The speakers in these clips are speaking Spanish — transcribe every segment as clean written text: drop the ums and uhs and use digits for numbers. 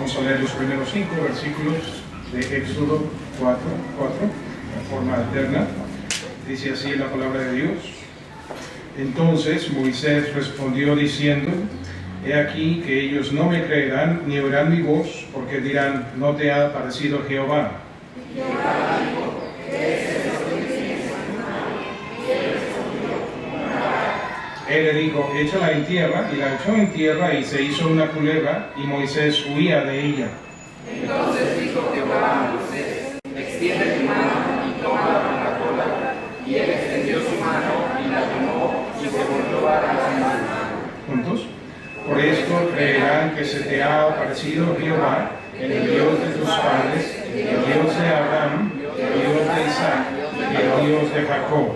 Vamos a leer los primeros 5 versículos de Éxodo 4, en forma alterna. Dice así la palabra de Dios. Entonces Moisés respondió diciendo: He aquí que ellos no me creerán ni oirán mi voz, porque dirán: no te ha aparecido Jehová. Él le dijo: échala en tierra, y la echó en tierra, y se hizo una culebra, y Moisés huía de ella. Entonces dijo Jehová a Moisés: extiende tu mano y tómala por la cola. Y él extendió su mano y la tomó, y se volvió a la mano. ¿Juntos? Por esto creerán que se te ha aparecido Jehová, el Dios de tus padres, el Dios de Abraham, el Dios de Isaac, y el Dios de Jacob.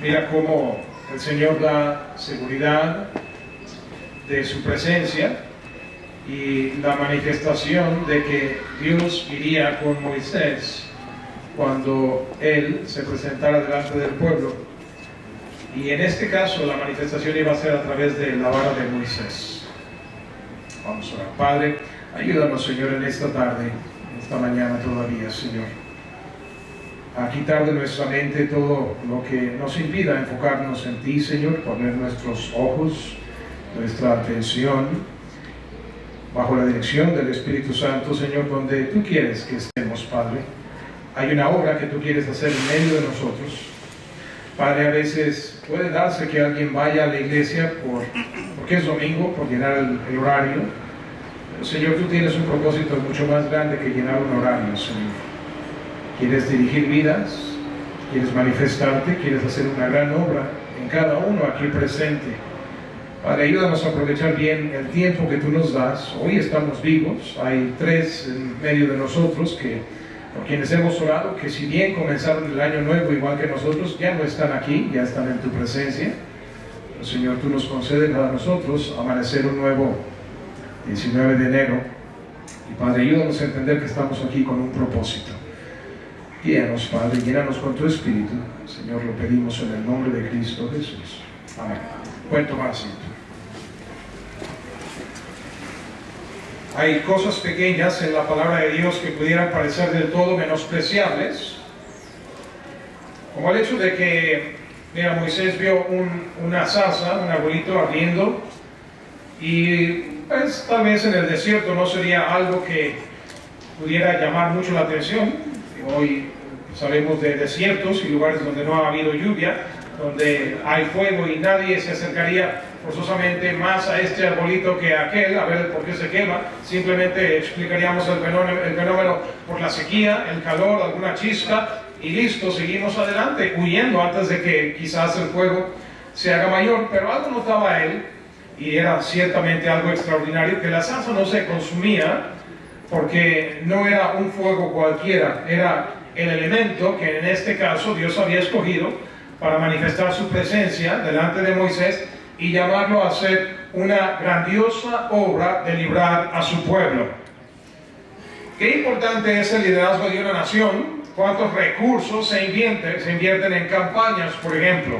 Mira cómo el Señor da seguridad de su presencia y la manifestación de que Dios iría con Moisés cuando él se presentara delante del pueblo. Y en este caso la manifestación iba a ser a través de la vara de Moisés. Vamos a orar. Padre, ayúdanos, Señor, en esta tarde, en esta mañana todavía, Señor, a quitar de nuestra mente todo lo que nos impida enfocarnos en ti, Señor, poner nuestros ojos, nuestra atención bajo la dirección del Espíritu Santo, Señor, donde tú quieres que estemos, Padre. Hay una obra que tú quieres hacer en medio de nosotros. Padre, a veces puede darse que alguien vaya a la iglesia porque es domingo, por llenar el horario. Pero, Señor, tú tienes un propósito mucho más grande que llenar un horario, Señor. Quieres dirigir vidas, quieres manifestarte, quieres hacer una gran obra en cada uno aquí presente. Padre, ayúdanos a aprovechar bien el tiempo que tú nos das. Hoy estamos vivos, hay 3 en medio de nosotros por quienes hemos orado, que si bien comenzaron el año nuevo igual que nosotros, ya no están aquí, ya están en tu presencia. Pero, Señor, tú nos concedes a nosotros amanecer un nuevo 19 de enero. Y Padre, ayúdanos a entender que estamos aquí con un propósito. Guíanos, Padre, llénanos con tu Espíritu. Señor, lo pedimos en el nombre de Cristo Jesús. Amén. Pueden tomar asiento. Hay cosas pequeñas en la palabra de Dios que pudieran parecer del todo menospreciables, como el hecho de que, mira, Moisés vio una zarza, un arbolito ardiendo, y pues tal vez en el desierto no sería algo que pudiera llamar mucho la atención. Hoy sabemos de desiertos y lugares donde no ha habido lluvia, donde hay fuego y nadie se acercaría forzosamente más a este arbolito que a aquel, a ver por qué se quema. Simplemente explicaríamos el fenómeno por la sequía, el calor, alguna chispa, y listo, seguimos adelante, huyendo antes de que quizás el fuego se haga mayor. Pero algo notaba él, y era ciertamente algo extraordinario, que la zarza no se consumía porque no era un fuego cualquiera, era el elemento que en este caso Dios había escogido para manifestar su presencia delante de Moisés y llamarlo a hacer una grandiosa obra de librar a su pueblo. Qué importante es el liderazgo de una nación, cuántos recursos se invierten en campañas, por ejemplo,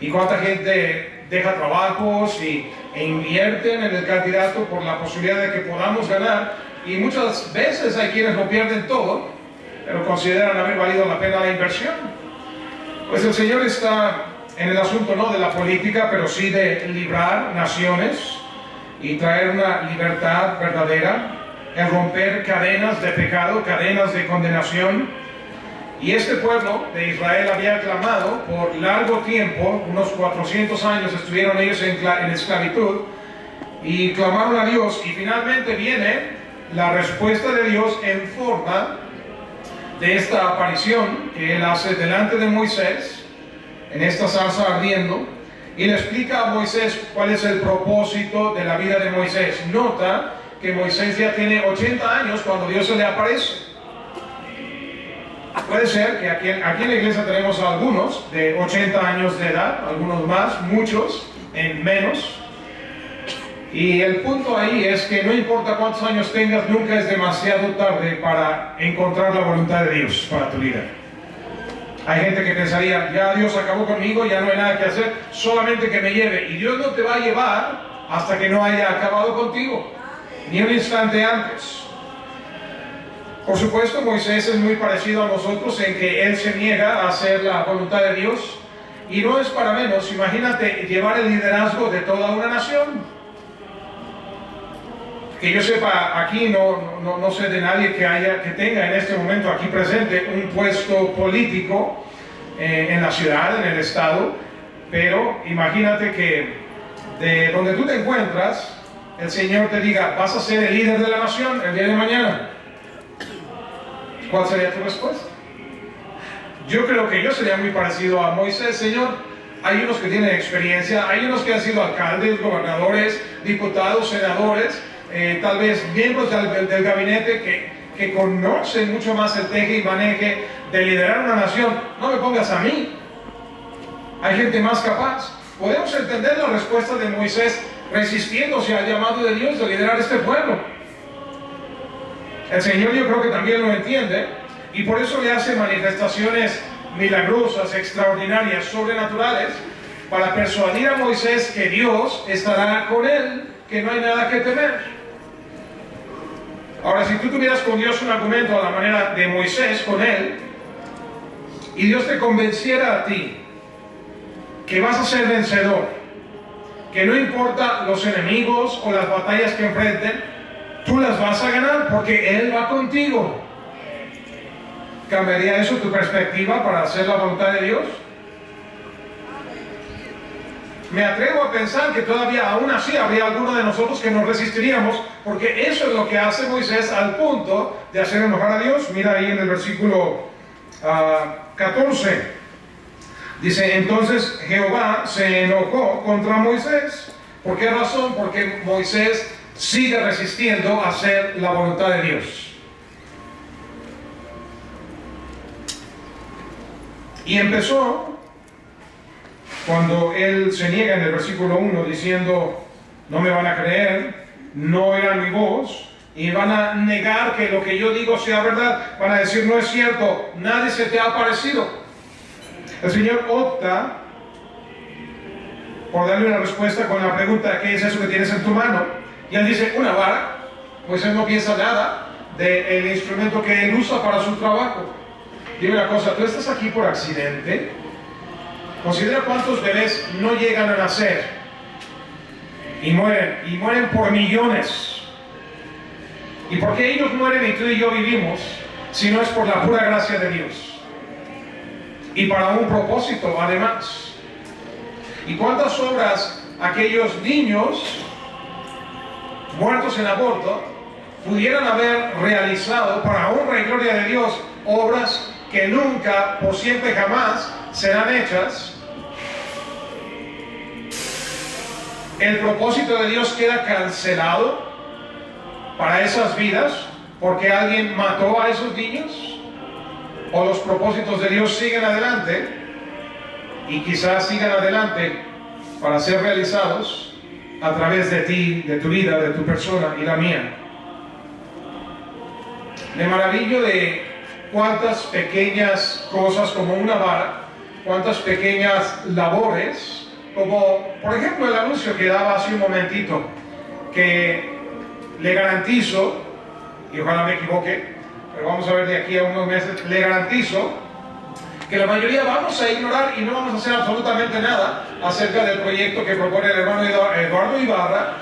y cuánta gente deja trabajos e invierten en el candidato por la posibilidad de que podamos ganar, y muchas veces hay quienes lo pierden todo, pero consideran haber valido la pena la inversión. Pues el Señor está en el asunto no de la política, pero sí de librar naciones y traer una libertad verdadera, el romper cadenas de pecado, cadenas de condenación. Y este pueblo de Israel había clamado por largo tiempo, unos 400 años estuvieron ellos en esclavitud, y clamaron a Dios, y finalmente viene la respuesta de Dios en forma de esta aparición que él hace delante de Moisés en esta zarza ardiendo, y le explica a Moisés cuál es el propósito de la vida de Moisés. Nota que Moisés ya tiene 80 años cuando Dios se le aparece. Puede ser que aquí en la iglesia tenemos a algunos de 80 años de edad, algunos más, muchos en menos. Y el punto ahí es que no importa cuántos años tengas, nunca es demasiado tarde para encontrar la voluntad de Dios para tu vida. Hay gente que pensaría: ya Dios acabó conmigo, ya no hay nada que hacer, solamente que me lleve. Y Dios no te va a llevar hasta que no haya acabado contigo. ni un instante antes. Por supuesto, Moisés es muy parecido a nosotros en que él se niega a hacer la voluntad de Dios, y no es para menos. Imagínate llevar el liderazgo de toda una nación. Que yo sepa, aquí no sé de nadie que tenga en este momento aquí presente un puesto político en la ciudad, en el estado, pero imagínate que de donde tú te encuentras, el Señor te diga, vas a ser el líder de la nación el día de mañana. ¿Cuál sería tu respuesta? Yo creo que yo sería muy parecido a Moisés. Señor, hay unos que tienen experiencia, hay unos que han sido alcaldes, gobernadores, diputados, senadores, tal vez miembros del gabinete que conocen mucho más el teje y maneje de liderar una nación. No me pongas a mí. Hay gente más capaz. Podemos entender la respuesta de Moisés resistiéndose al llamado de Dios de liderar este pueblo. El Señor yo creo que también lo entiende, y por eso le hace manifestaciones milagrosas, extraordinarias, sobrenaturales, para persuadir a Moisés que Dios estará con él, que no hay nada que temer. Ahora, si tú tuvieras con Dios un argumento a la manera de Moisés con él, y Dios te convenciera a ti que vas a ser vencedor, que no importa los enemigos o las batallas que enfrenten, tú las vas a ganar porque Él va contigo. ¿Cambiaría eso tu perspectiva para hacer la voluntad de Dios? Me atrevo a pensar que todavía aún así habría algunos de nosotros que nos resistiríamos, porque eso es lo que hace Moisés al punto de hacer enojar a Dios. Mira ahí en el versículo 14. Dice, entonces Jehová se enojó contra Moisés. ¿Por qué razón? Porque Moisés sigue resistiendo a hacer la voluntad de Dios. Y empezó cuando él se niega en el versículo 1 diciendo, no me van a creer, no oirán mi voz, y van a negar que lo que yo digo sea verdad. Van a decir, no es cierto, nadie se te ha aparecido. El Señor opta por darle una respuesta con la pregunta, ¿qué es eso que tienes en tu mano? Y él dice, una vara. Pues él no piensa nada del instrumento que él usa para su trabajo. Dime una cosa, ¿tú estás aquí por accidente? Considera cuántos bebés no llegan a nacer y mueren por millones. ¿Y por qué ellos mueren y tú y yo vivimos? Si no es por la pura gracia de Dios. Y para un propósito, además. ¿Y cuántas obras aquellos niños muertos en aborto pudieran haber realizado para honra y gloria de Dios? Obras que nunca, por siempre, jamás serán hechas. El propósito de Dios queda cancelado para esas vidas porque alguien mató a esos niños, o los propósitos de Dios siguen adelante y quizás sigan adelante para ser realizados a través de ti, de tu vida, de tu persona y la mía. Me maravillo de cuántas pequeñas cosas como una vara, cuántas pequeñas labores, como por ejemplo el anuncio que daba hace un momentito, que le garantizo, y ojalá me equivoque, pero vamos a ver de aquí a unos meses, le garantizo que la mayoría vamos a ignorar y no vamos a hacer absolutamente nada acerca del proyecto que propone el hermano Eduardo Ibarra,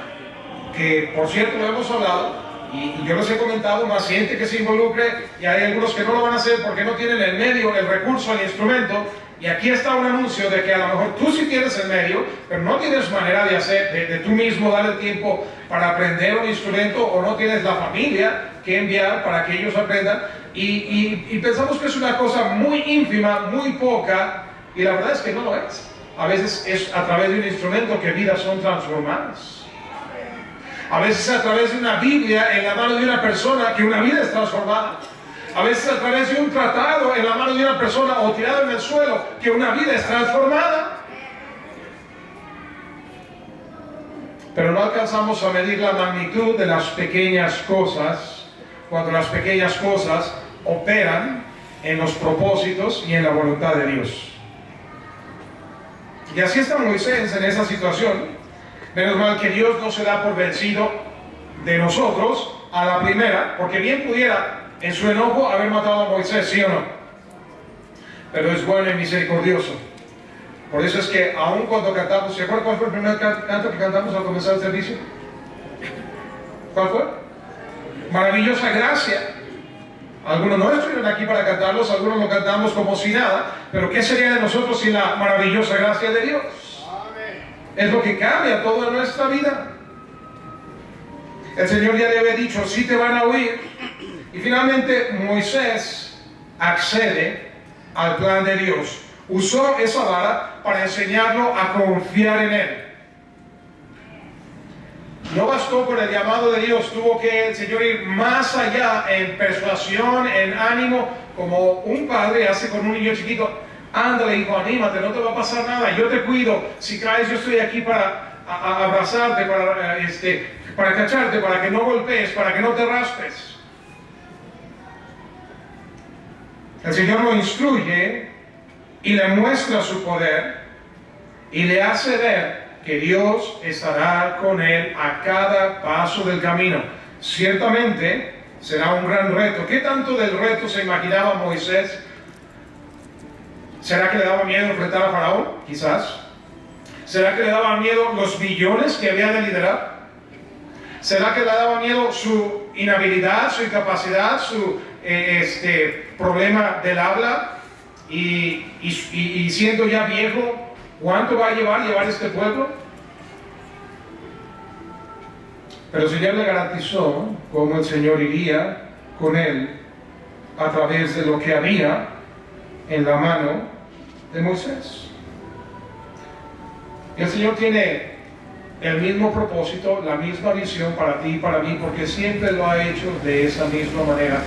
que por cierto lo hemos hablado, y yo les he comentado, más gente que se involucre, y hay algunos que no lo van a hacer porque no tienen el medio, el recurso, el instrumento. Y aquí está un anuncio de que a lo mejor tú sí tienes el medio, pero no tienes manera de hacer, de tú mismo darle tiempo para aprender un instrumento, o no tienes la familia que enviar para que ellos aprendan. Y pensamos que es una cosa muy ínfima, muy poca, y la verdad es que no lo es. A veces es a través de un instrumento que vidas son transformadas. A veces a través de una Biblia en la mano de una persona que una vida es transformada. A veces a través de un tratado en la mano de una persona o tirado en el suelo que una vida es transformada. Pero no alcanzamos a medir la magnitud de las pequeñas cosas cuando las pequeñas cosas operan en los propósitos y en la voluntad de Dios. Y así está Moisés en esa situación. Menos mal que Dios no se da por vencido, de nosotros a la primera, porque bien pudiera en su enojo haber matado a Moisés, ¿sí o no? Pero es bueno y misericordioso. Por eso es que aun cuando cantamos, ¿se acuerdan cuál fue el primer canto que cantamos al comenzar el servicio? ¿Cuál fue? Maravillosa gracia. Algunos no estuvieron aquí para cantarlos, algunos lo cantamos como si nada, pero ¿qué sería de nosotros sin la maravillosa gracia de Dios? Es lo que cambia toda nuestra vida. El Señor ya le había dicho, sí te van a oír. Y finalmente Moisés accede al plan de Dios. Usó esa vara para enseñarlo a confiar en Él. No bastó con el llamado de Dios, tuvo que el Señor ir más allá en persuasión, en ánimo, como un padre hace con un niño chiquito. Ándale, hijo, anímate, no te va a pasar nada, yo te cuido. Si caes, yo estoy aquí para abrazarte, para cacharte, para que no golpees, para que no te raspes. El Señor lo instruye y le muestra su poder y le hace ver que Dios estará con él a cada paso del camino. Ciertamente será un gran reto. ¿Qué tanto del reto se imaginaba Moisés? ¿Será que le daba miedo enfrentar a Faraón? Quizás. ¿Será que le daba miedo los millones que había de liderar? ¿Será que le daba miedo su inhabilidad, su incapacidad, su problema del habla? Y siendo ya viejo, ¿cuánto va a llevar este pueblo? Pero el Señor le garantizó cómo el Señor iría con él a través de lo que había en la mano de Moisés. Y el Señor tiene el mismo propósito, la misma visión para ti y para mí, porque siempre lo ha hecho de esa misma manera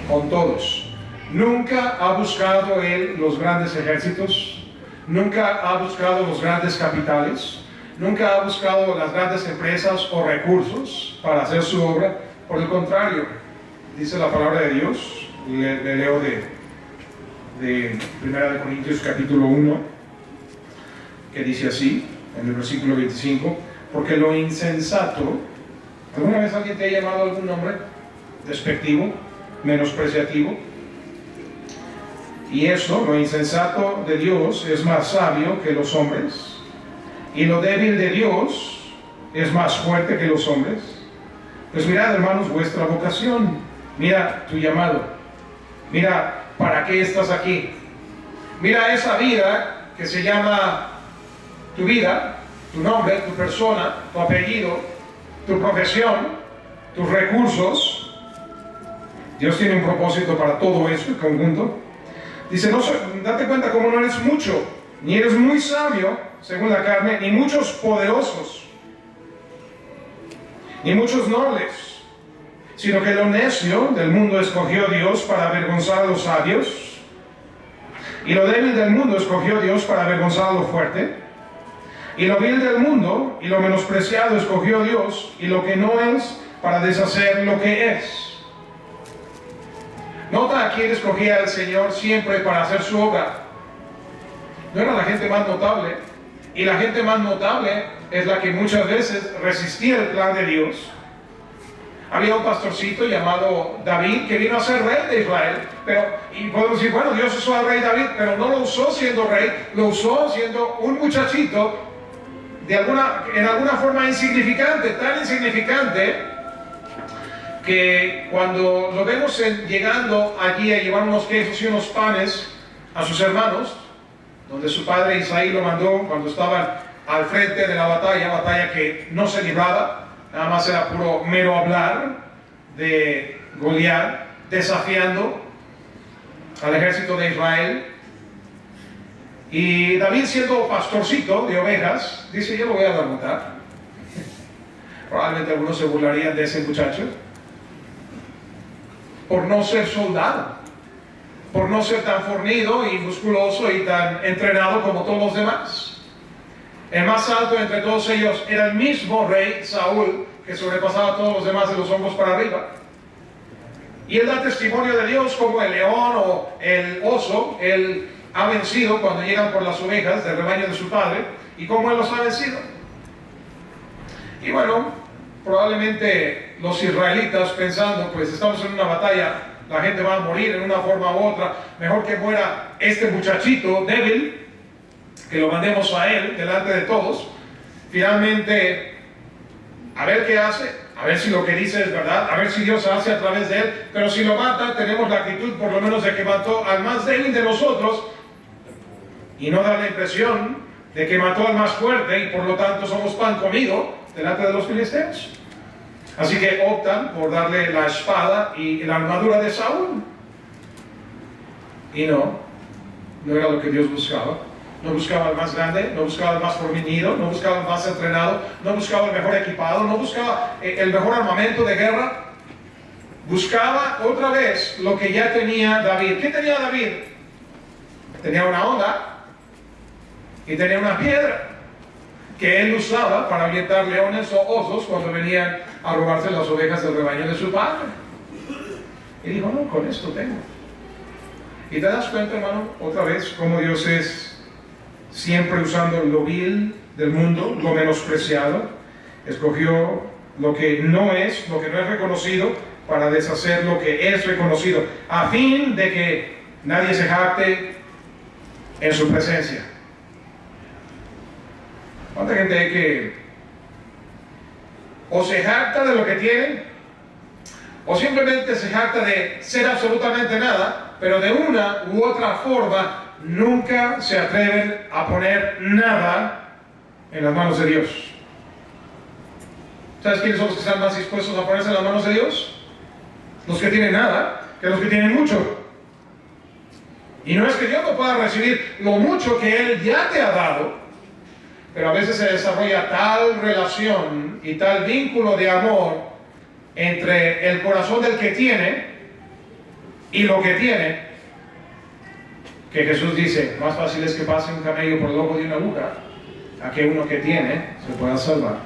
con todos. Nunca ha buscado Él los grandes ejércitos, nunca ha buscado los grandes capitales, nunca ha buscado las grandes empresas o recursos para hacer su obra. Por el contrario, dice la palabra de Dios, le leo de 1 Corintios capítulo 1, que dice así, en el versículo 25, porque lo insensato, ¿alguna vez alguien te ha llamado algún nombre despectivo, menospreciativo? Y eso, lo insensato de Dios es más sabio que los hombres, y lo débil de Dios es más fuerte que los hombres. Pues mirad, hermanos, vuestra vocación, mira tu llamado, mira para qué estás aquí, mira esa vida que se llama tu vida, tu nombre, tu persona, tu apellido, tu profesión, tus recursos. Dios tiene un propósito para todo eso en conjunto. Dice, date cuenta cómo no eres mucho, ni eres muy sabio, según la carne, ni muchos poderosos, ni muchos nobles, sino que lo necio del mundo escogió Dios para avergonzar a los sabios, y lo débil del mundo escogió Dios para avergonzar a lo fuerte, y lo vil del mundo y lo menospreciado escogió Dios, y lo que no es, para deshacer lo que es. Nota a quién escogía el Señor siempre para hacer su obra. No era la gente más notable, y la gente más notable es la que muchas veces resistía el plan de Dios. Había un pastorcito llamado David que vino a ser rey de Israel, y podemos decir, bueno, Dios usó al rey David, pero no lo usó siendo rey, lo usó siendo un muchachito en alguna forma insignificante, tan insignificante que cuando lo vemos llegando allí a llevar unos quesos y unos panes a sus hermanos, donde su padre Isaí lo mandó cuando estaban al frente de la batalla que no se libraba, nada más era puro mero hablar de Goliat, desafiando al ejército de Israel. Y David, siendo pastorcito de ovejas, dice, yo lo voy a derrotar. Probablemente algunos se burlarían de ese muchacho por no ser soldado, por no ser tan fornido y musculoso y tan entrenado como todos los demás. El más alto entre todos ellos era el mismo rey Saúl, que sobrepasaba a todos los demás de los hombros para arriba. Y él da testimonio de Dios como el león o el oso. Él ha vencido cuando llegan por las ovejas del rebaño de su padre, y cómo él los ha vencido. Y bueno, probablemente los israelitas pensando, pues estamos en una batalla, la gente va a morir en una forma u otra, mejor que muera este muchachito débil, que lo mandemos a él delante de todos. Finalmente, a ver qué hace, a ver si lo que dice es verdad, a ver si Dios hace a través de él, pero si lo mata, tenemos la actitud por lo menos de que mató al más débil de nosotros y no dar la impresión de que mató al más fuerte y por lo tanto somos pan comido delante de los filisteos. Así que optan por darle la espada y la armadura de Saúl. Y no era lo que Dios buscaba. No buscaba el más grande, no buscaba el más fornido, no buscaba el más entrenado, no buscaba el mejor equipado, no buscaba el mejor armamento de guerra. Buscaba otra vez lo que ya tenía David. ¿Qué tenía David? Tenía una onda y tenía una piedra que él usaba para ahuyentar leones o osos cuando venían a robarse las ovejas del rebaño de su padre. Y dijo, no, con esto tengo. Y te das cuenta, hermano, otra vez, cómo Dios es siempre usando lo vil del mundo, lo menospreciado. Escogió lo que no es reconocido, para deshacer lo que es reconocido, a fin de que nadie se jacte en su presencia. ¿Cuánta gente hay que o se jacta de lo que tiene, o simplemente se jacta de ser absolutamente nada, pero de una u otra forma nunca se atreven a poner nada en las manos de Dios? ¿Sabes quiénes son los que están más dispuestos a ponerse en las manos de Dios? Los que tienen nada, que los que tienen mucho. Y no es que Dios no pueda recibir lo mucho que Él ya te ha dado, pero a veces se desarrolla tal relación y tal vínculo de amor entre el corazón del que tiene y lo que tiene, que Jesús dice, más fácil es que pase un camello por el ojo de una aguja a que uno que tiene se pueda salvar.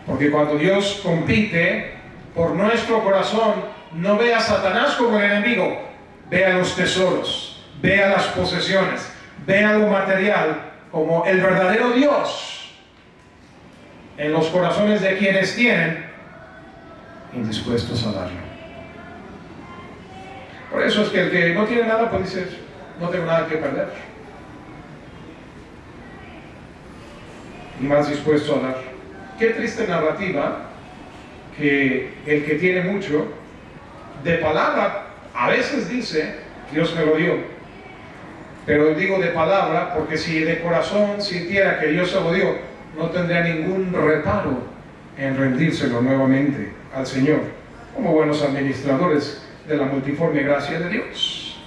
Porque cuando Dios compite por nuestro corazón, no ve a Satanás como el enemigo, ve a los tesoros, ve a las posesiones, ve a lo material como el verdadero Dios en los corazones de quienes tienen, indispuestos a darlo. Por eso es que el que no tiene nada, pues dice, no tengo nada que perder. Y más dispuesto a dar. Qué triste narrativa que el que tiene mucho, de palabra, a veces dice, Dios me lo dio. Pero digo de palabra porque si de corazón sintiera que Dios se lo dio, no tendría ningún reparo en rendírselo nuevamente al Señor, como buenos administradores de la multiforme gracia de Dios.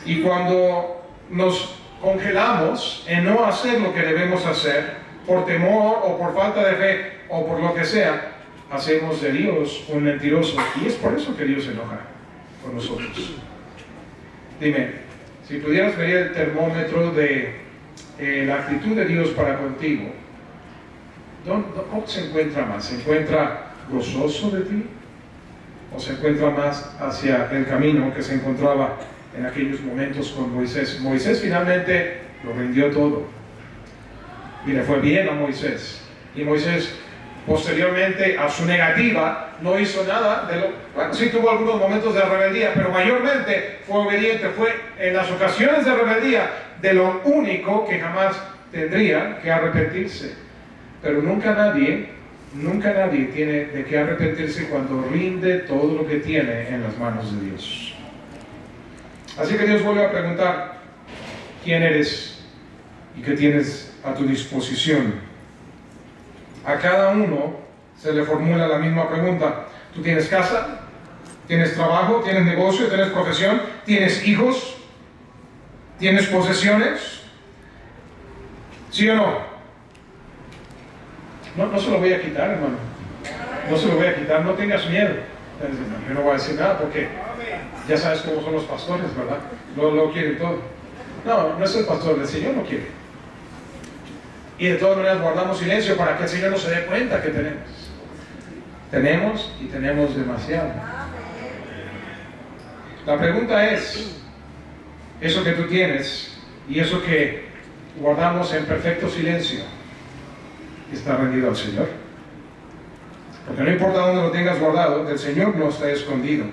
Y cuando nos congelamos en no hacer lo que debemos hacer, por temor o por falta de fe o por lo que sea, hacemos de Dios un mentiroso. Y es por eso que Dios se enoja con nosotros. Dime, si pudieras medir el termómetro de la actitud de Dios para contigo, ¿cómo se encuentra más? ¿Se encuentra gozoso de ti? ¿O se encuentra más hacia el camino que se encontraba en aquellos momentos con Moisés? Moisés finalmente lo rindió todo. Y le fue bien a Moisés. Y Moisés, posteriormente a su negativa, no hizo nada de lo... Bueno, sí tuvo algunos momentos de rebeldía, pero mayormente fue obediente. Fue en las ocasiones de rebeldía de lo único que jamás tendría que arrepentirse. Pero nunca nadie tiene de qué arrepentirse cuando rinde todo lo que tiene en las manos de Dios. Así que Dios vuelve a preguntar, ¿quién eres y qué tienes a tu disposición? A cada uno se le formula la misma pregunta. ¿Tú tienes casa? ¿Tienes trabajo? ¿Tienes negocio? ¿Tienes profesión? ¿Tienes hijos? ¿Tienes posesiones? ¿Sí o no? No se lo voy a quitar, hermano. No se lo voy a quitar, no tengas miedo. Yo no voy a decir nada porque ya sabes cómo son los pastores, ¿verdad? Lo quieren todo. No es el pastor, el Señor lo quiere. Y de todas maneras guardamos silencio para que el Señor no se dé cuenta que tenemos. Tenemos y tenemos demasiado. La pregunta es, eso que tú tienes y eso que guardamos en perfecto silencio, ¿está rendido al Señor? Porque no importa dónde lo tengas guardado, del Señor no está escondido.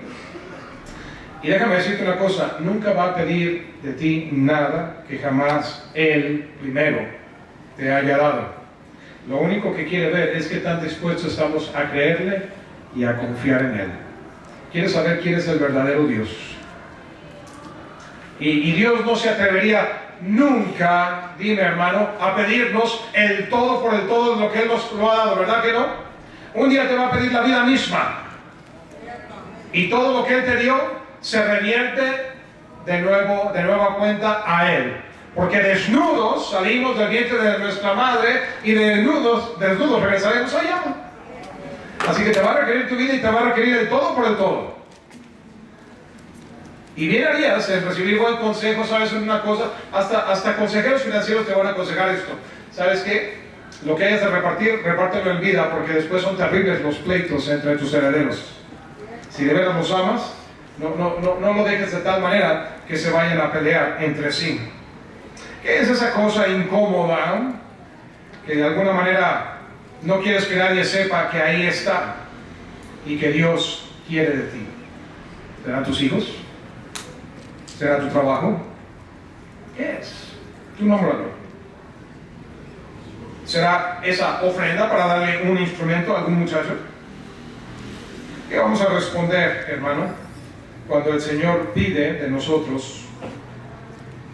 Y déjame decirte una cosa, nunca va a pedir de ti nada que jamás Él primero te haya dado. Lo único que quiere ver es qué tan dispuestos estamos a creerle y a confiar en Él. Quiere saber quién es el verdadero Dios. Y Dios no se atrevería nunca, dime hermano, a pedirnos el todo por el todo de lo que Él nos lo ha dado, ¿verdad que no? Un día te va a pedir la vida misma. Y todo lo que Él te dio se revierte de nueva cuenta a Él. Porque desnudos salimos del vientre de nuestra madre y desnudos regresaremos allá. Así que te va a requerir tu vida y te va a requerir el todo por el todo. Y bien harías en recibir buen consejo, ¿sabes una cosa? Hasta consejeros financieros te van a aconsejar esto. ¿Sabes qué? Lo que hayas de repartir, repártelo en vida, porque después son terribles los pleitos entre tus herederos. Si de veras los amas, no lo dejes de tal manera que se vayan a pelear entre sí. ¿Qué es esa cosa incómoda que de alguna manera no quieres que nadie sepa que ahí está y que Dios quiere de ti? ¿Serán tus hijos? ¿Será tu trabajo? ¿Qué es? Tú nómbralo. ¿Será esa ofrenda para darle un instrumento a algún muchacho? ¿Qué vamos a responder, hermano, cuando el Señor pide de nosotros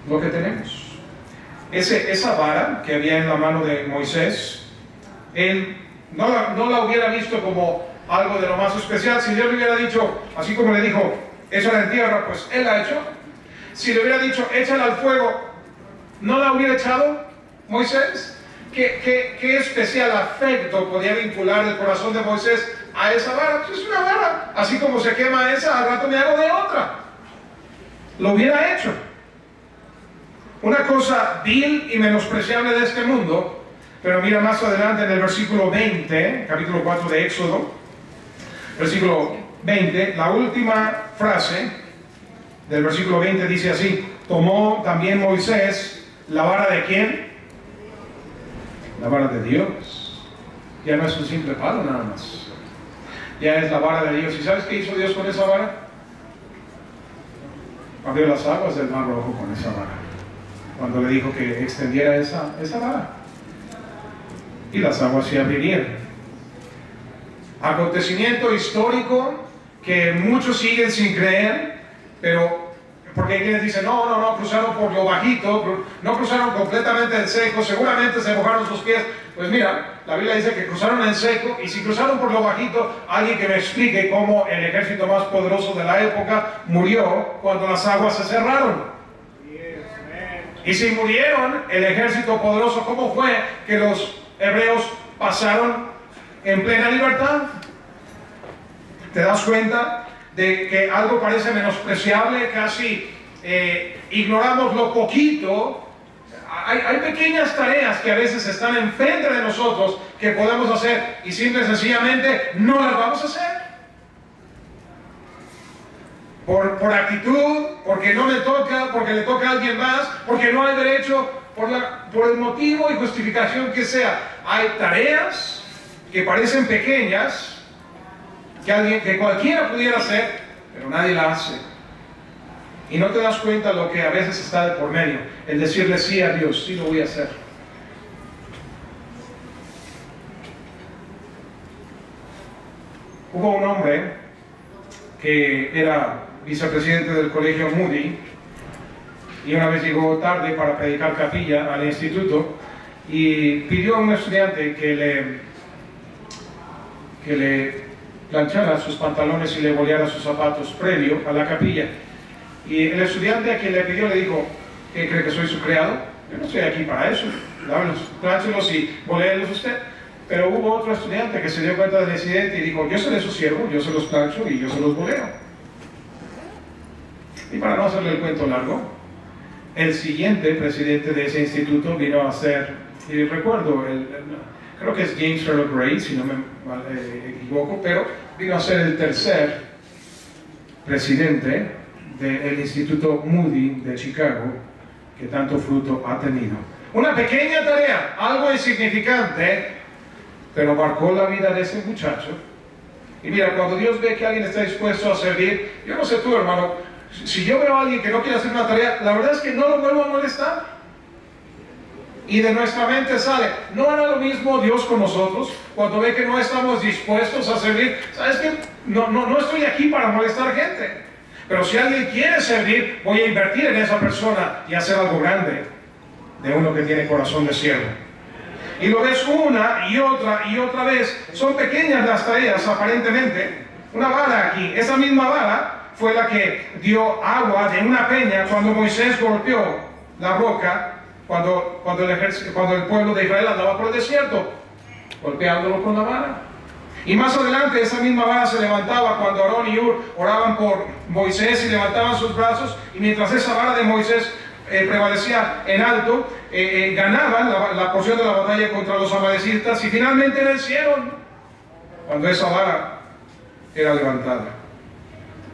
lo que tenemos? Esa vara que había en la mano de Moisés, él no la hubiera visto como algo de lo más especial. Si Dios le hubiera dicho, así como le dijo, échala en tierra, pues él la echó. Si le hubiera dicho, échala al fuego, ¿no la hubiera echado Moisés? ¿Qué especial afecto podía vincular el corazón de Moisés a esa vara? Pues es una vara. Así como se quema esa, al rato me hago de otra. Lo hubiera hecho. Una cosa vil y menospreciable de este mundo, pero mira más adelante en el versículo 20, capítulo 4 de Éxodo, versículo 20, la última frase del versículo 20 dice así: tomó también Moisés la vara de ¿quién? La vara de Dios. Ya no es un simple palo nada más, ya es la vara de Dios. ¿Y sabes qué hizo Dios con esa vara? Abrió las aguas del Mar Rojo con esa vara, cuando le dijo que extendiera esa vara, y las aguas se abrirían. Acontecimiento histórico que muchos siguen sin creer, pero porque hay quienes dicen, no, cruzaron por lo bajito, no cruzaron completamente en seco, seguramente se mojaron sus pies. Pues mira, la Biblia dice que cruzaron en seco, y si cruzaron por lo bajito, alguien que me explique cómo el ejército más poderoso de la época murió cuando las aguas se cerraron. Y si murieron el ejército poderoso, ¿cómo fue que los hebreos pasaron en plena libertad? ¿Te das cuenta de que algo parece menospreciable? Casi ignoramos lo poquito. Hay pequeñas tareas que a veces están enfrente de nosotros que podemos hacer y simple y sencillamente no las vamos a hacer. Por actitud, porque no me toca, porque le toca a alguien más, porque no hay derecho, por el motivo y justificación que sea. Hay tareas que parecen pequeñas, que cualquiera pudiera hacer, pero nadie la hace. Y no te das cuenta lo que a veces está de por medio, el decirle sí a Dios, sí lo voy a hacer. Hubo un hombre que era vicepresidente del colegio Moody, y una vez llegó tarde para predicar capilla al instituto y pidió a un estudiante que le planchara sus pantalones y le boleara sus zapatos previo a la capilla. Y el estudiante a quien le pidió le dijo, ¿qué cree que soy su criado? Yo no estoy aquí para eso, plánchelos y boléelos usted. Pero hubo otro estudiante que se dio cuenta del incidente y dijo, yo seré su siervo, yo se los plancho y yo se los boleo. Y para no hacerle el cuento largo, el siguiente presidente de ese instituto vino a ser, y recuerdo, creo que es James Earl Gray, si no me equivoco, pero vino a ser el tercer presidente del Instituto Moody de Chicago, que tanto fruto ha tenido. Una pequeña tarea, algo insignificante, pero marcó la vida de ese muchacho Y mira, cuando Dios ve que alguien está dispuesto a servir, yo no sé tú, hermano, si yo veo a alguien que no quiere hacer una tarea, la verdad es que no lo vuelvo a molestar. Y de nuestra mente sale, ¿no hará lo mismo Dios con nosotros? Cuando ve que no estamos dispuestos a servir, ¿sabes qué? No estoy aquí para molestar gente. Pero si alguien quiere servir, voy a invertir en esa persona y hacer algo grande de uno que tiene corazón de siervo. Y lo ves una y otra vez. Son pequeñas las tareas, aparentemente. Una vara aquí, esa misma vara fue la que dio agua de una peña cuando Moisés golpeó la roca, cuando el pueblo de Israel andaba por el desierto, golpeándolo con la vara. Y más adelante esa misma vara se levantaba cuando Aarón y Hur oraban por Moisés y levantaban sus brazos, y mientras esa vara de Moisés prevalecía en alto, ganaban la porción de la batalla contra los amalecitas, y finalmente vencieron cuando esa vara era levantada.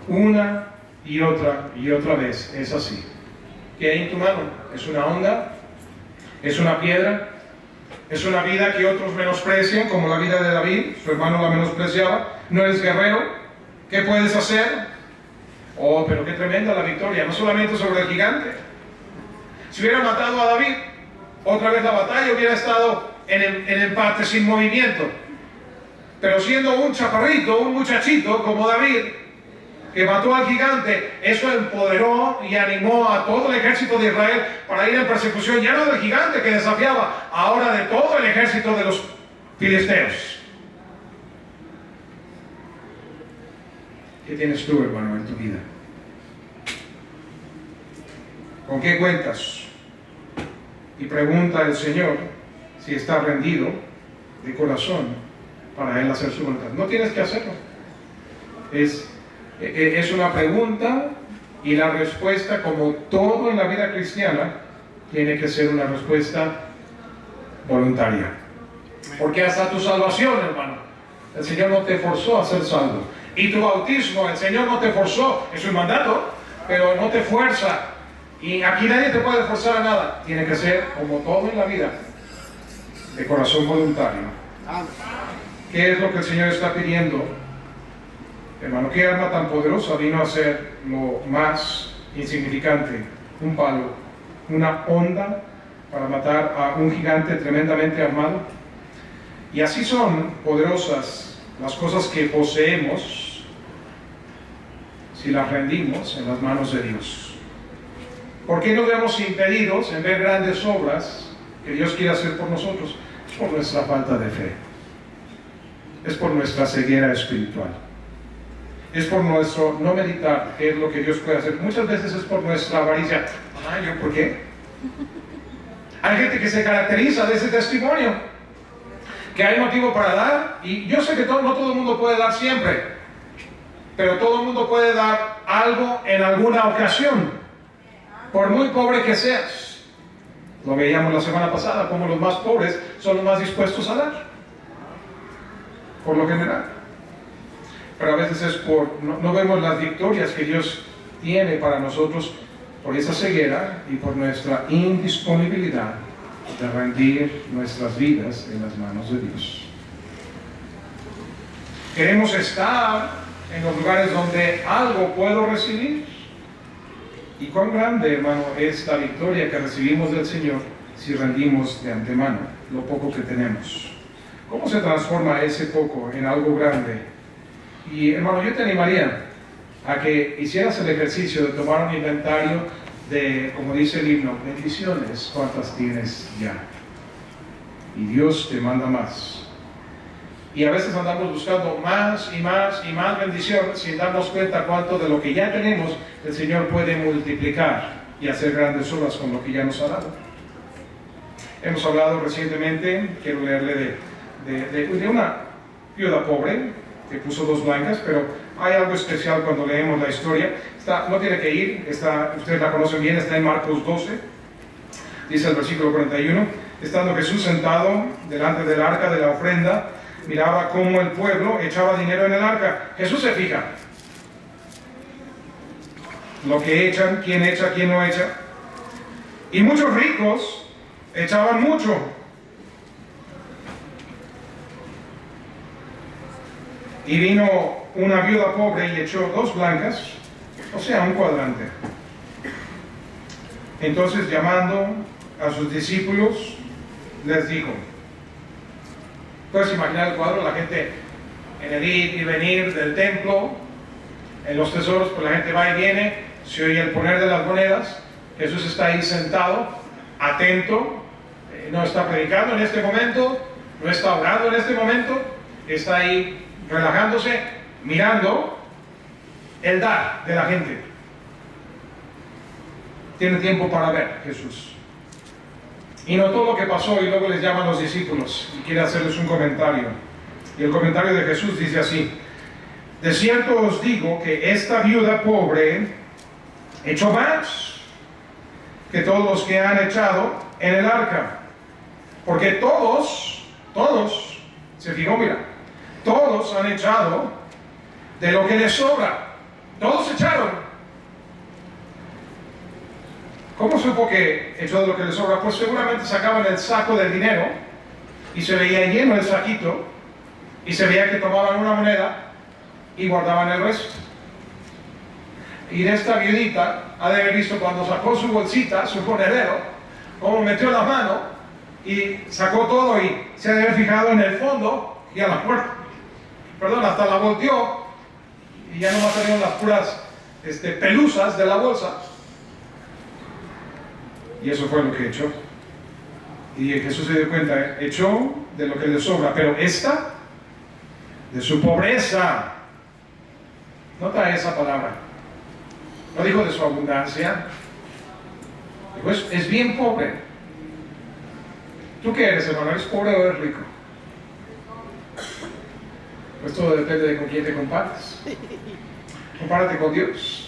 Una y otra vez es así. ¿Qué hay en tu mano? ¿Es una onda? ¿Es una piedra? ¿Es una vida que otros menosprecian, como la vida de David? Su hermano la menospreciaba. ¿No eres guerrero? ¿Qué puedes hacer? Oh, pero qué tremenda la victoria, no solamente sobre el gigante. Si hubiera matado a David, otra vez la batalla hubiera estado en empate, sin movimiento. Pero siendo un chaparrito, un muchachito como David, que mató al gigante, eso empoderó y animó a todo el ejército de Israel para ir en persecución, ya no del gigante que desafiaba, ahora de todo el ejército de los filisteos. ¿Qué tienes tú, hermano, en tu vida? ¿Con qué cuentas? Y pregunta al Señor si está rendido de corazón para Él hacer su voluntad. No tienes que hacerlo. Es una pregunta, y la respuesta, como todo en la vida cristiana, tiene que ser una respuesta voluntaria. Porque hasta tu salvación, hermano, el Señor no te forzó a ser salvo. Y tu bautismo, el Señor no te forzó, es un mandato, pero no te fuerza. Y aquí nadie te puede forzar a nada. Tiene que ser, como todo en la vida, de corazón voluntario. ¿Qué es lo que el Señor está pidiendo? Hermano, ¿qué arma tan poderosa vino a ser lo más insignificante? Un palo, una onda para matar a un gigante tremendamente armado. Y así son poderosas las cosas que poseemos si las rendimos en las manos de Dios. ¿Por qué nos vemos impedidos en ver grandes obras que Dios quiere hacer por nosotros? Es por nuestra falta de fe. Es por nuestra ceguera espiritual. Es por nuestro no meditar qué es lo que Dios puede hacer. Muchas veces es por nuestra avaricia. ¿Yo por qué? Hay gente que se caracteriza de ese testimonio, que hay motivo para dar, y yo sé que no todo el mundo puede dar siempre, pero todo el mundo puede dar algo en alguna ocasión, por muy pobre que seas. Lo veíamos la semana pasada, como los más pobres son los más dispuestos a dar, por lo general. Pero a veces es no vemos las victorias que Dios tiene para nosotros por esa ceguera y por nuestra indisponibilidad de rendir nuestras vidas en las manos de Dios. Queremos estar en los lugares donde algo puedo recibir. Y cuán grande, hermano, es la victoria que recibimos del Señor si rendimos de antemano lo poco que tenemos. ¿Cómo se transforma ese poco en algo grande? Y hermano, yo te animaría a que hicieras el ejercicio de tomar un inventario de, como dice el himno, bendiciones, ¿cuántas tienes ya? Y Dios te manda más. Y a veces andamos buscando más y más y más bendiciones sin darnos cuenta cuánto de lo que ya tenemos el Señor puede multiplicar y hacer grandes obras con lo que ya nos ha dado. Hemos hablado recientemente, quiero leerle de una viuda pobre que puso 2 blancas, pero hay algo especial cuando leemos la historia. No tiene que ir, ustedes la conocen bien, está en Marcos 12, dice el versículo 41, estando Jesús sentado delante del arca de la ofrenda, miraba cómo el pueblo echaba dinero en el arca. Jesús se fija lo que echan, quién echa, quién no echa. Y muchos ricos echaban mucho. Y vino una viuda pobre y echó 2 blancas, o sea, un cuadrante. Entonces, llamando a sus discípulos, les dijo, puedes imaginar el cuadro, la gente en el ir y venir del templo, en los tesoros, pues la gente va y viene, se oye el poner de las monedas, Jesús está ahí sentado, atento, no está predicando en este momento, no está orando en este momento, está ahí relajándose, mirando el dar de la gente. Tiene tiempo para ver Jesús. Y notó lo que pasó y luego les llama a los discípulos y quiere hacerles un comentario. Y el comentario de Jesús dice así: de cierto os digo que esta viuda pobre echó más que todos los que han echado en el arca. Porque todos, se fijó, mira, todos han echado de lo que les sobra. Todos echaron. ¿Cómo supo que echó de lo que les sobra? Pues seguramente sacaban el saco del dinero y se veía lleno el saquito y se veía que tomaban una moneda y guardaban el resto. Y de esta viudita ha de haber visto cuando sacó su bolsita, su monedero, cómo metió la mano y sacó todo y se ha de haber fijado en el fondo y a la puerta. Perdón, hasta la volteó y ya nomás salieron las puras pelusas de la bolsa. Y eso fue lo que echó. Y Jesús se dio cuenta, echó de lo que le sobra, pero esta, de su pobreza. Nota esa palabra. No dijo de su abundancia. Dijo, es bien pobre. ¿Tú qué eres, hermano? ¿Eres pobre o eres rico? Pues todo depende de con quién te compartes. Compárate con Dios.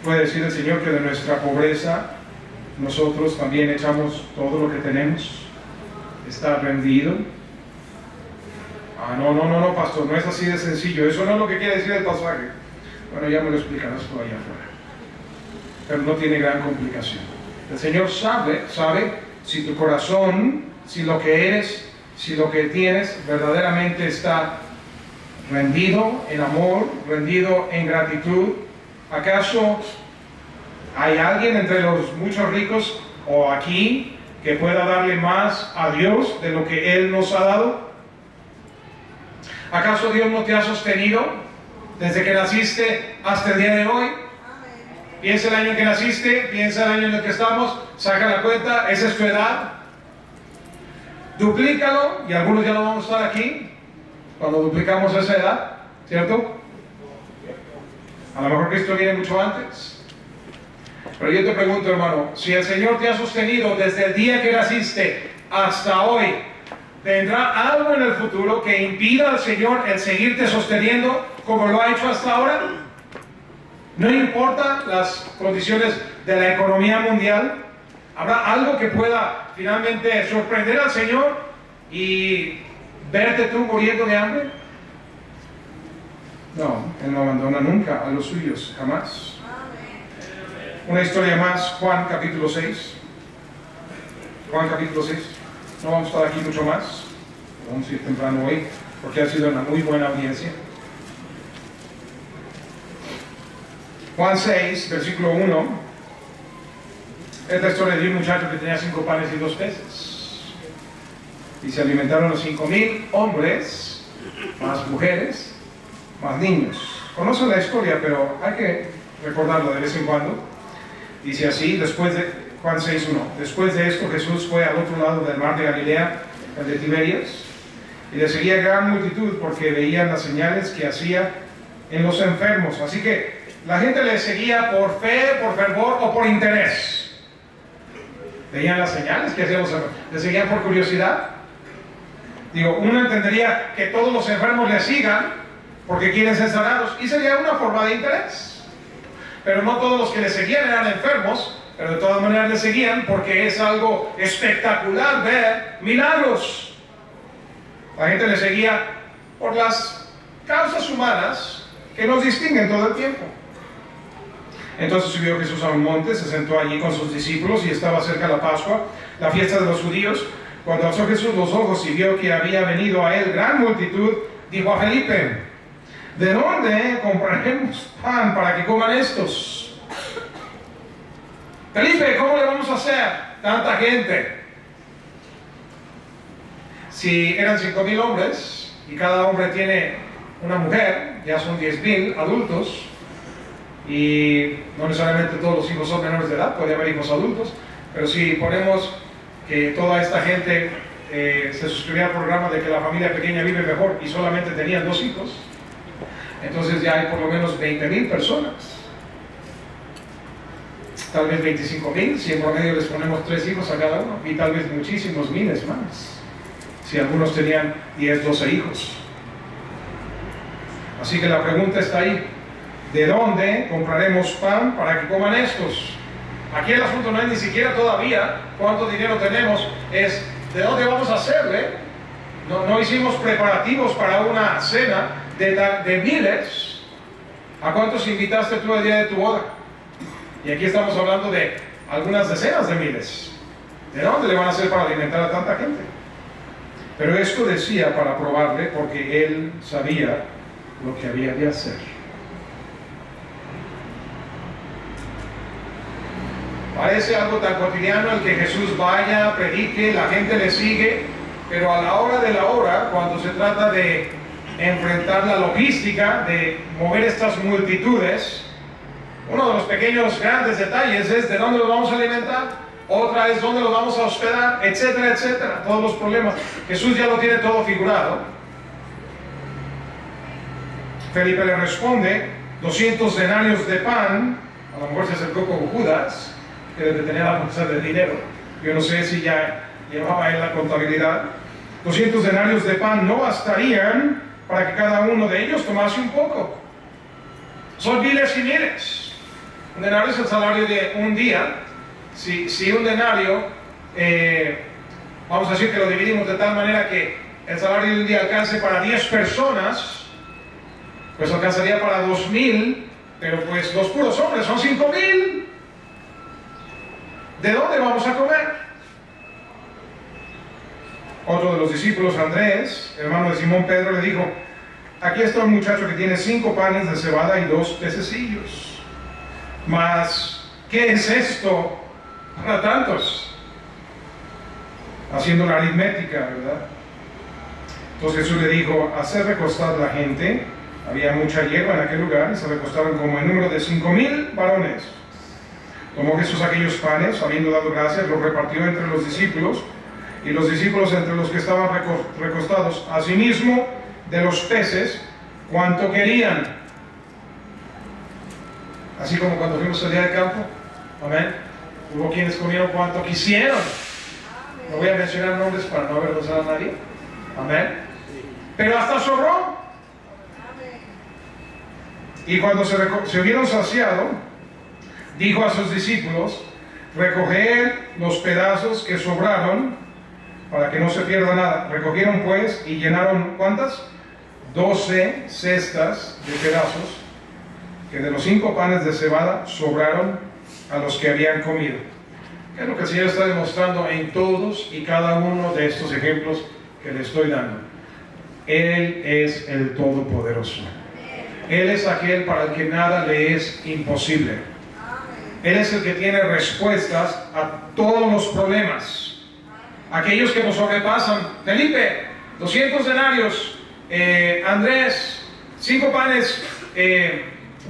Puede decir el Señor que de nuestra pobreza nosotros también echamos todo lo que tenemos. Está rendido. No, pastor, no es así de sencillo. Eso no es lo que quiere decir el pasaje. Bueno, ya me lo explicarás por allá afuera. Pero no tiene gran complicación. El Señor sabe si tu corazón, si lo que eres, si lo que tienes verdaderamente está rendido en amor, rendido en gratitud. ¿Acaso hay alguien entre los muchos ricos o aquí que pueda darle más a Dios de lo que Él nos ha dado? ¿Acaso Dios no te ha sostenido desde que naciste hasta el día de hoy? Piensa el año en que naciste, piensa el año en el que estamos, saca la cuenta, esa es tu edad. Duplícalo, y algunos ya no vamos a estar aquí cuando duplicamos esa edad, ¿cierto? A lo mejor Cristo viene mucho antes. Pero yo te pregunto, hermano, si el Señor te ha sostenido desde el día que naciste hasta hoy, ¿vendrá algo en el futuro que impida al Señor el seguirte sosteniendo como lo ha hecho hasta ahora? No importa las condiciones de la economía mundial, ¿habrá algo que pueda finalmente sorprender al Señor y verte tú muriendo de hambre? No, Él no abandona nunca a los suyos, jamás. Una historia más, Juan capítulo 6. Juan capítulo 6. No vamos a estar aquí mucho más. Vamos a ir temprano hoy, porque ha sido una muy buena audiencia. Juan 6, versículo 1. Es la historia de un muchacho que tenía 5 panes y 2 peces. Y se alimentaron los 5,000 hombres, más mujeres, más niños. Conocen la historia, pero hay que recordarla de vez en cuando. Dice así, Juan 6:1, después de esto Jesús fue al otro lado del mar de Galilea, el de Tiberias, y le seguía gran multitud porque veían las señales que hacía en los enfermos. Así que la gente le seguía por fe, por fervor o por interés. Veían las señales que hacían los enfermos, le seguían por curiosidad. Digo, uno entendería que todos los enfermos le sigan porque quieren ser sanados, y sería una forma de interés. Pero no todos los que le seguían eran enfermos, pero de todas maneras le seguían porque es algo espectacular ver milagros. La gente le seguía por las causas humanas que nos distinguen todo el tiempo. Entonces subió Jesús a un monte, se sentó allí con sus discípulos y estaba cerca la Pascua, la fiesta de los judíos. Cuando alzó Jesús los ojos y vio que había venido a él gran multitud, dijo a Felipe: ¿de dónde compraremos pan para que coman estos? Felipe, ¿cómo le vamos a hacer? Tanta gente. Si eran 5,000 hombres y cada hombre tiene una mujer, ya son 10,000 adultos, y no necesariamente todos los hijos son menores de edad, puede haber hijos adultos, pero si ponemos que toda esta gente se suscribía al programa de que la familia pequeña vive mejor y solamente tenían 2 hijos, entonces ya hay por lo menos 20,000 personas, tal vez 25,000 si en promedio les ponemos 3 hijos a cada uno, y tal vez muchísimos miles más si algunos tenían 10, 12 hijos. Así que la pregunta está ahí: ¿de dónde compraremos pan para que coman estos? Aquí el asunto no es ni siquiera todavía cuánto dinero tenemos, es ¿de dónde vamos a hacerle? No hicimos preparativos para una cena de miles. ¿A cuántos invitaste tú el día de tu boda? Y aquí estamos hablando de algunas decenas de miles. ¿De dónde le van a hacer para alimentar a tanta gente? Pero esto decía para probarle, porque él sabía lo que había de hacer. Parece algo tan cotidiano el que Jesús vaya, predique, la gente le sigue, pero a la hora de la hora, cuando se trata de enfrentar la logística, de mover estas multitudes, uno de los pequeños grandes detalles es de dónde los vamos a alimentar, otra es dónde los vamos a hospedar, etcétera, etcétera, todos los problemas. Jesús ya lo tiene todo figurado. Felipe le responde: 200 denarios de pan. A lo mejor se acercó con Judas, que debe tener la bolsa de dinero. Yo no sé si ya llevaba él la contabilidad. 200 denarios de pan no bastarían para que cada uno de ellos tomase un poco. Son miles y miles. Un denario es el salario de un día. Si un denario, vamos a decir que lo dividimos de tal manera que el salario de un día alcance para 10 personas, pues alcanzaría para 2,000, pero pues los puros hombres son 5,000. ¿De dónde vamos a comer? Otro de los discípulos, Andrés, hermano de Simón Pedro, le dijo: aquí está un muchacho que tiene 5 panes de cebada y 2 pececillos. Mas, ¿qué es esto para tantos? Haciendo la aritmética, ¿verdad? Entonces Jesús le dijo: hacer recostar la gente. Había mucha hierba en aquel lugar y se recostaron como el número de 5,000 varones. Tomó Jesús aquellos panes, habiendo dado gracias, los repartió entre los discípulos, y los discípulos entre los que estaban recostados. Asimismo, de los peces, cuanto querían. Así como cuando fuimos al día de campo. Amén. Hubo quienes comieron cuanto quisieron. No voy a mencionar nombres para no avergonzar a nadie. Amén. Pero hasta sobró. Y cuando se hubieron saciado, dijo a sus discípulos: recoged los pedazos que sobraron, para que no se pierda nada. Recogieron pues y llenaron, ¿cuántas? 12 cestas de pedazos, que de los 5 panes de cebada sobraron a los que habían comido. ¿Qué es lo que el Señor está demostrando en todos y cada uno de estos ejemplos que le estoy dando? Él es el Todopoderoso. Él es aquel para el que nada le es imposible. Él es el que tiene respuestas a todos los problemas. Aquellos que nos sobrepasan. Felipe, 200 denarios. Andrés, 5 panes,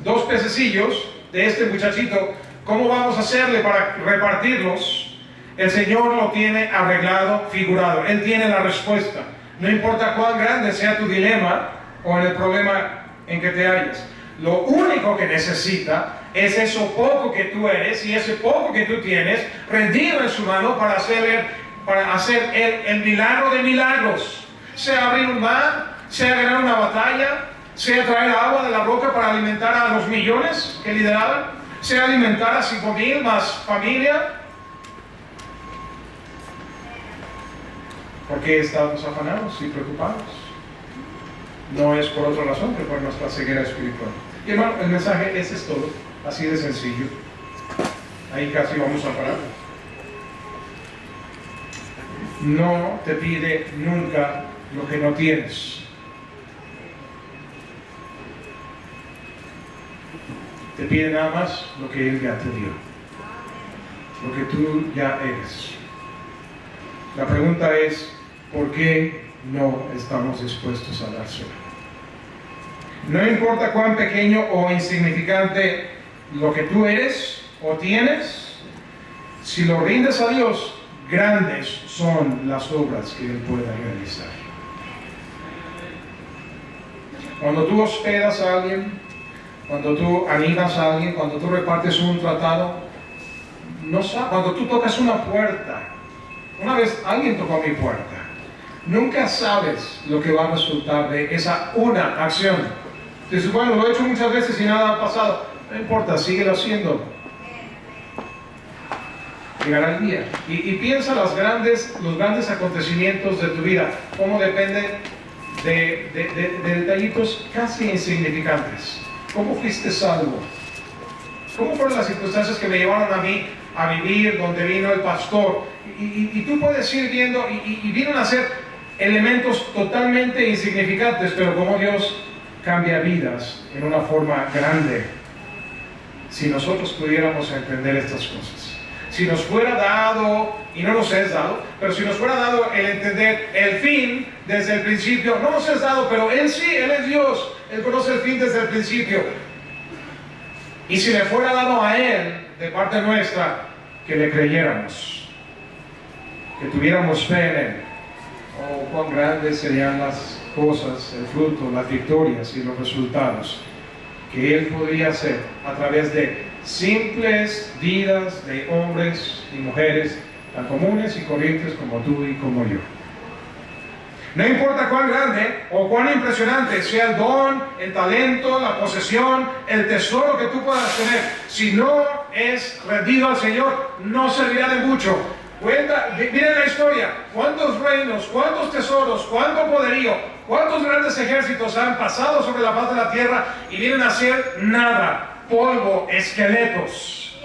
2 pececillos de este muchachito. ¿Cómo vamos a hacerle para repartirlos? El Señor lo tiene arreglado, figurado. Él tiene la respuesta. No importa cuán grande sea tu dilema o en el problema en que te halles. Lo único que necesita es eso poco que tú eres y ese poco que tú tienes, rendido en su mano para hacer el milagro de milagros. Sea abrir un mar, sea ganar una batalla, sea traer agua de la roca para alimentar a los millones que lideraban, sea alimentar a 5,000 más familia. ¿Por qué estamos afanados y preocupados? No es por otra razón que por nuestra ceguera espiritual. Y hermano, el mensaje ese es todo, así de sencillo. Ahí casi vamos a parar. no te pide nunca lo que no tienes. Te pide nada más lo que Él ya te dio, lo que tú ya eres. La pregunta es, ¿por qué no estamos dispuestos a dárselo? No importa cuán pequeño o insignificante lo que tú eres o tienes, si lo rindes a Dios, grandes son las obras que Él puede realizar. Cuando tú hospedas a alguien, cuando tú animas a alguien, cuando tú repartes un tratado, cuando tú tocas una puerta, una vez alguien tocó mi puerta, nunca sabes lo que va a resultar de esa una acción. Dices, bueno, lo he hecho muchas veces y nada ha pasado. No importa, síguelo haciendo. Llegará el día. Y piensa los grandes acontecimientos de tu vida, cómo depende de detallitos casi insignificantes. ¿Cómo fuiste salvo? ¿Cómo fueron las circunstancias que me llevaron a mí a vivir donde vino el pastor? Y tú puedes ir viendo, y vienen a ser elementos totalmente insignificantes, pero como Dios cambia vidas en una forma grande. Si nosotros pudiéramos entender estas cosas. Si nos fuera dado, y no nos es dado, pero si nos fuera dado el entender el fin desde el principio, no nos es dado, pero Él sí, Él es Dios, Él conoce el fin desde el principio. Y si le fuera dado a Él, de parte nuestra, que le creyéramos, que tuviéramos fe en Él, oh, cuán grandes serían las cosas, el fruto, las victorias y los resultados que Él podría hacer a través de simples vidas de hombres y mujeres tan comunes y corrientes como tú y como yo. No importa cuán grande o cuán impresionante sea el don, el talento, la posesión, el tesoro que tú puedas tener, si no es rendido al Señor, no servirá de mucho. Miren la historia, cuántos reinos, cuántos tesoros, cuánto poderío, cuántos grandes ejércitos han pasado sobre la faz de la tierra y vienen a ser nada, polvo, esqueletos.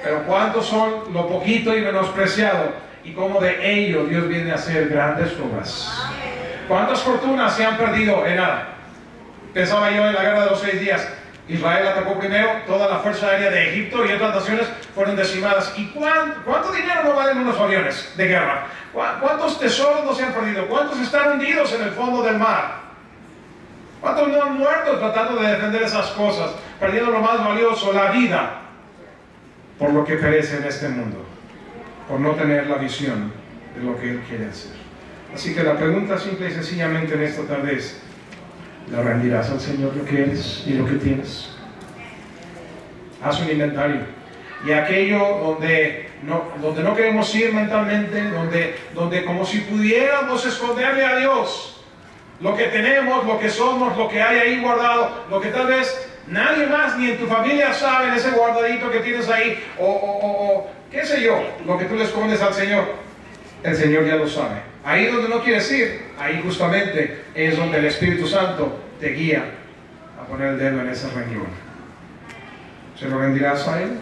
Pero cuántos son lo poquito y menospreciado, y cómo de ello Dios viene a hacer grandes obras. ¿Cuántas fortunas se han perdido en nada? Pensaba yo en la guerra de los 6 días. Israel atacó primero, toda la fuerza aérea de Egipto y otras naciones fueron decimadas. ¿Y cuánto dinero no valen unos aviones de guerra? ¿Cuántos tesoros no se han perdido? ¿Cuántos están hundidos en el fondo del mar? ¿Cuántos no han muerto tratando de defender esas cosas, perdiendo lo más valioso, la vida, por lo que perece en este mundo, por no tener la visión de lo que Él quiere hacer? Así que la pregunta simple y sencillamente en esta tarde es, ¿le rendirás al Señor lo que eres y lo que tienes? Haz un inventario. Y aquello donde no queremos ir mentalmente, donde como si pudiéramos esconderle a Dios lo que tenemos, lo que somos, lo que hay ahí guardado, lo que tal vez nadie más ni en tu familia sabe, en ese guardadito que tienes ahí, o qué sé yo, lo que tú le escondes al Señor, el Señor ya lo sabe. Ahí donde no quieres ir, ahí justamente es donde el Espíritu Santo te guía a poner el dedo en ese renglón. ¿Se lo rendirás a Él?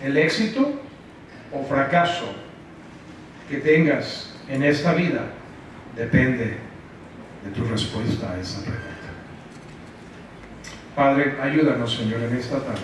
El éxito o fracaso que tengas en esta vida depende de tu respuesta a esa pregunta. Padre, ayúdanos, Señor, en esta tarde